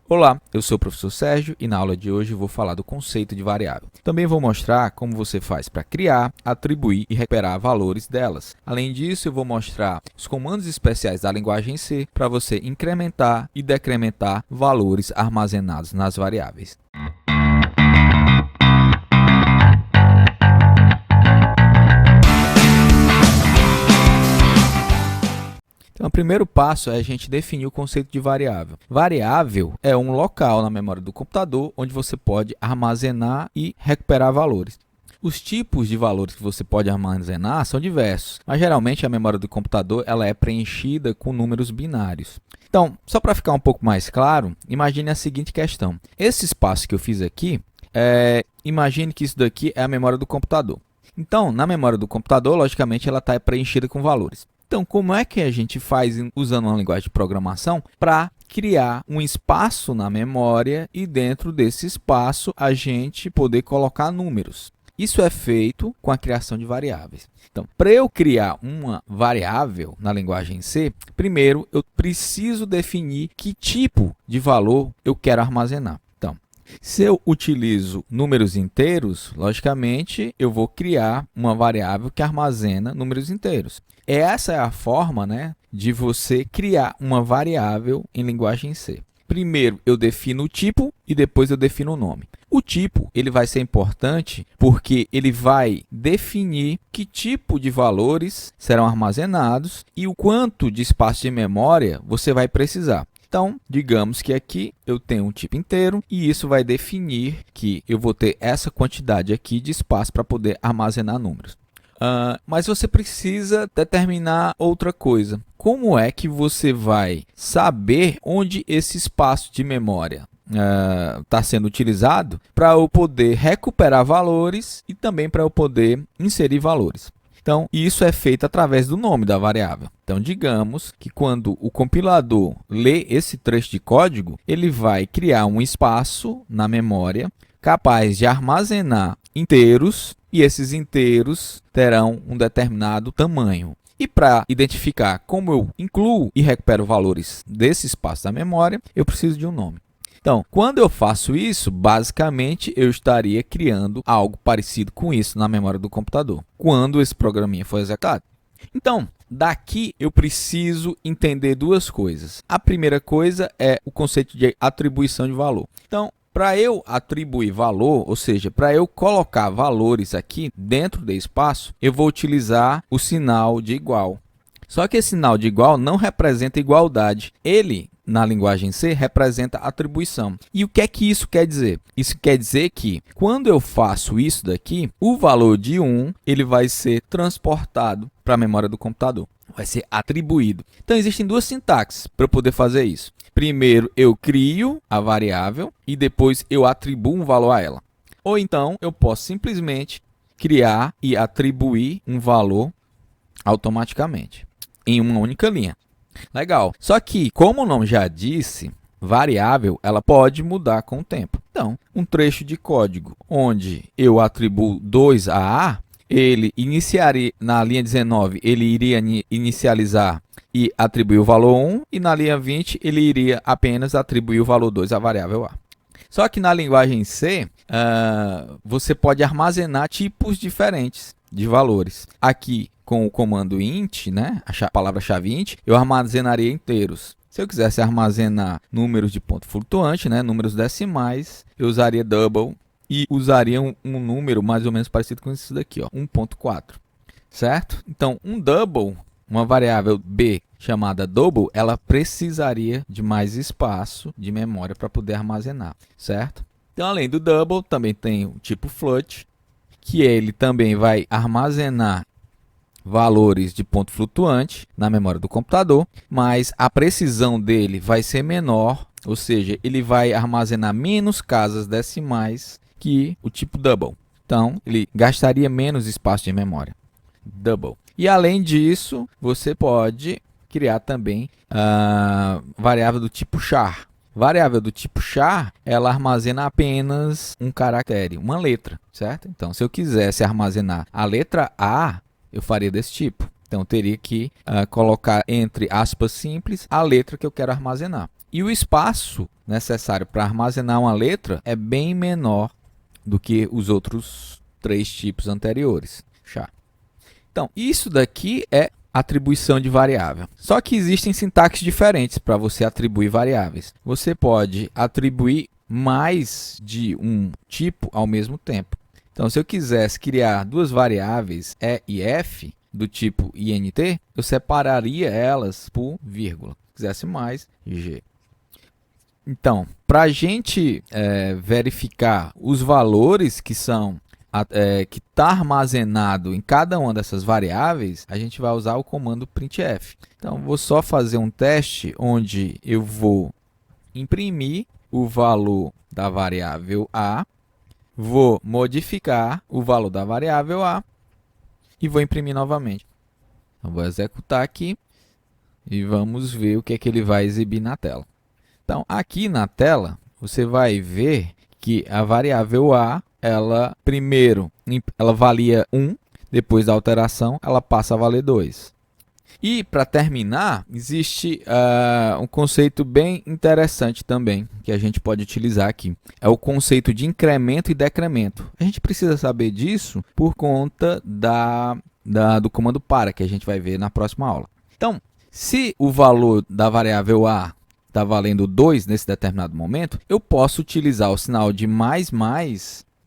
Olá, eu sou o professor Sérgio e na aula de hoje eu vou falar do conceito de variável. Também vou mostrar como você faz para criar, atribuir e recuperar valores delas. Além disso, eu vou mostrar os comandos especiais da linguagem C para você incrementar e decrementar valores armazenados nas variáveis. Então, o primeiro passo é a gente definir o conceito de variável. Variável é um local na memória do computador onde você pode armazenar e recuperar valores. Os tipos de valores que você pode armazenar são diversos, mas geralmente a memória do computador ela é preenchida com números binários. Então, só para ficar um pouco mais claro, imagine a seguinte questão. Esse espaço que eu fiz aqui, imagine que isso daqui é a memória do computador. Então, na memória do computador, logicamente, ela está preenchida com valores. Então, como é que a gente faz usando uma linguagem de programação para criar um espaço na memória e dentro desse espaço a gente poder colocar números? Isso é feito com a criação de variáveis. Então, para eu criar uma variável na linguagem C, primeiro eu preciso definir que tipo de valor eu quero armazenar. Então, se eu utilizo números inteiros, logicamente eu vou criar uma variável que armazena números inteiros. Essa é a forma, de você criar uma variável em linguagem C. Primeiro eu defino o tipo e depois eu defino o nome. O tipo ele vai ser importante porque ele vai definir que tipo de valores serão armazenados e o quanto de espaço de memória você vai precisar. Então, digamos que aqui eu tenho um tipo inteiro e isso vai definir que eu vou ter essa quantidade aqui de espaço para poder armazenar números. Mas você precisa determinar outra coisa. Como é que você vai saber onde esse espaço de memória está sendo utilizado para eu poder recuperar valores e também para eu poder inserir valores? Então, isso é feito através do nome da variável. Então, digamos que quando o compilador lê esse trecho de código, ele vai criar um espaço na memória capaz de armazenar inteiros e esses inteiros terão um determinado tamanho. E para identificar como eu incluo e recupero valores desse espaço da memória, eu preciso de um nome. Então, quando eu faço isso, basicamente eu estaria criando algo parecido com isso na memória do computador, quando esse programinha for executado. Então, daqui eu preciso entender duas coisas. A primeira coisa é o conceito de atribuição de valor. Então, para eu atribuir valor, ou seja, para eu colocar valores aqui dentro do espaço, eu vou utilizar o sinal de igual. Só que esse sinal de igual não representa igualdade. Ele, na linguagem C, representa atribuição. E o que é que isso quer dizer? Isso quer dizer que, quando eu faço isso daqui, o valor de 1 ele vai ser transportado para a memória do computador. Vai ser atribuído. Então, existem duas sintaxes para eu poder fazer isso. Primeiro, eu crio a variável e depois eu atribuo um valor a ela. Ou então, eu posso simplesmente criar e atribuir um valor automaticamente, em uma única linha. Legal. Só que, como o nome já disse, variável ela pode mudar com o tempo. Então, um trecho de código onde eu atribuo 2 a A, ele iniciaria, na linha 19, ele iria inicializar e atribuir o valor 1, e na linha 20 ele iria apenas atribuir o valor 2 à variável A. Só que na linguagem C, você pode armazenar tipos diferentes de valores. Aqui, com o comando int, a palavra-chave int, eu armazenaria inteiros. Se eu quisesse armazenar números de ponto flutuante, números decimais, eu usaria double e usaria um número mais ou menos parecido com isso daqui, 1.4, certo? Então, um double, uma variável b chamada double, ela precisaria de mais espaço de memória para poder armazenar, certo? Então, além do double, também tem o tipo float, que ele também vai armazenar valores de ponto flutuante na memória do computador, mas a precisão dele vai ser menor, ou seja, ele vai armazenar menos casas decimais que o tipo double. Então, ele gastaria menos espaço de memória. Double. E além disso, você pode criar também a variável do tipo char. Variável do tipo char, ela armazena apenas um caractere, uma letra, certo? Então, se eu quisesse armazenar a letra A, eu faria desse tipo. Então, eu teria que colocar entre aspas simples a letra que eu quero armazenar. E o espaço necessário para armazenar uma letra é bem menor do que os outros 3 tipos anteriores. Então, isso daqui é atribuição de variável. Só que existem sintaxes diferentes para você atribuir variáveis. Você pode atribuir mais de um tipo ao mesmo tempo. Então, se eu quisesse criar 2 variáveis E e F do tipo int, eu separaria elas por vírgula. Se quisesse mais, G. Então, para a gente verificar os valores que são que está armazenado em cada uma dessas variáveis, a gente vai usar o comando printf. Então, vou só fazer um teste onde eu vou imprimir o valor da variável A, vou modificar o valor da variável A e vou imprimir novamente. Então, vou executar aqui e vamos ver o que é que ele vai exibir na tela. Então, aqui na tela, você vai ver que a variável A, primeiro, ela valia 1, depois da alteração, ela passa a valer 2. E, para terminar, existe um conceito bem interessante também, que a gente pode utilizar aqui. É o conceito de incremento e decremento. A gente precisa saber disso por conta do comando para, que a gente vai ver na próxima aula. Então, se o valor da variável A está valendo 2 nesse determinado momento, eu posso utilizar o sinal de mais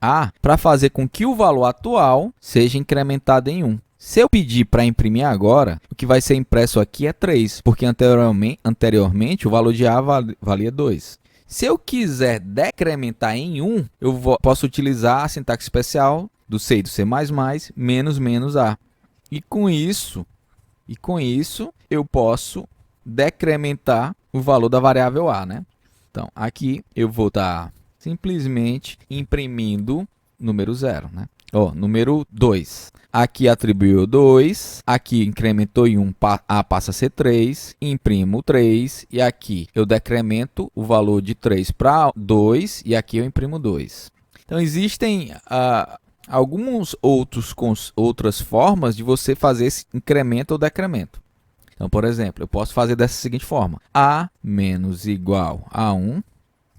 A para fazer com que o valor atual seja incrementado em 1. Se eu pedir para imprimir agora, o que vai ser impresso aqui é 3, porque anteriormente o valor de A valia 2. Se eu quiser decrementar em 1, eu posso utilizar a sintaxe especial do C e do C++, menos A. E com isso eu posso decrementar o valor da variável A, né? Então, aqui eu vou estar simplesmente imprimindo número 0, né? Número 2. Aqui atribuiu 2, aqui incrementou em 1, A passa a ser 3, imprimo 3, e aqui eu decremento o valor de 3 para 2, e aqui eu imprimo 2. Então, existem algumas outras formas de você fazer esse incremento ou decremento. Então, por exemplo, eu posso fazer dessa seguinte forma: A menos igual a 1,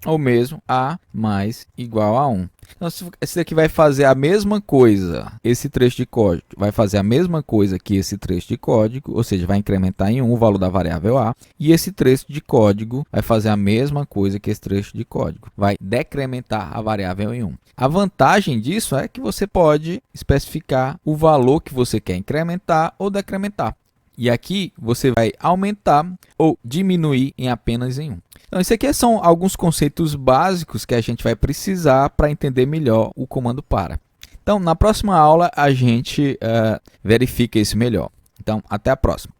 ou mesmo A mais igual a 1. Então, esse daqui vai fazer a mesma coisa, esse trecho de código vai fazer a mesma coisa que esse trecho de código, ou seja, vai incrementar em 1 o valor da variável A, e esse trecho de código vai fazer a mesma coisa que esse trecho de código, vai decrementar a variável em 1. A vantagem disso é que você pode especificar o valor que você quer incrementar ou decrementar. E aqui você vai aumentar ou diminuir em apenas em 1. Então, isso aqui são alguns conceitos básicos que a gente vai precisar para entender melhor o comando para. Então, na próxima aula, a gente verifica isso melhor. Então, até a próxima.